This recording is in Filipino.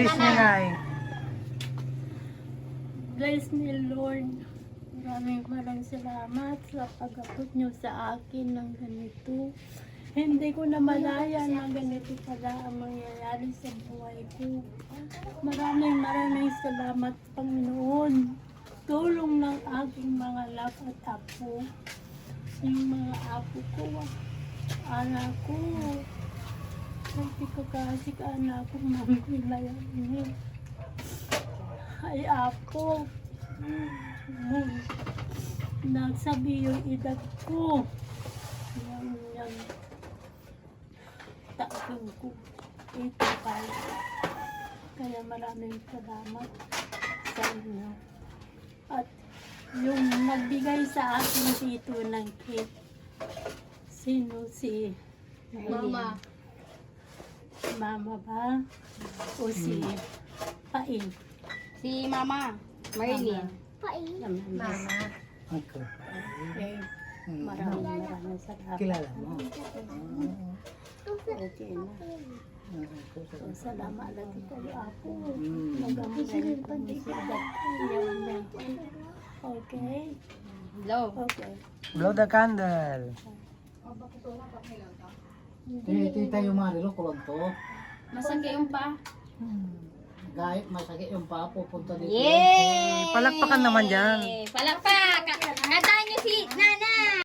I-wish niyo, Nay. Bless me, Lord. Maraming salamat sa pag-abot niyo sa akin ng ganito. Hindi ko na malaya na ganito pala ang mangyayari sa buhay ko. Maraming salamat, Panginoon. Tulong ng aking mga anak at apo. Yung mga apo ko, anak ko. Hindi ko kasi ka anak ko mamilayan. Ay, apo. Nagsabi yung edad ko. Yan. Taong ko. 85. Kaya maraming salamat sa inyo. At yung nagbigay sa akin dito ng cake, sino si Mama. Mama ba? O si Paing? Si Mama. Marilyn. Mama. Okay. Okay. Maraming salamat. Kilala mo? Okay na. So, salamat lagi kayo ako. Nagamay ko ni Sidat. Okay? Hello. Okay. Blow the candle. Tita yung marilo, kulang to. Masakit yung pa. Gayet, masakit yung pa, pupunta dito. Yay! Palakpakan naman dyan. Palakpak! Kantahan niyo si Nana!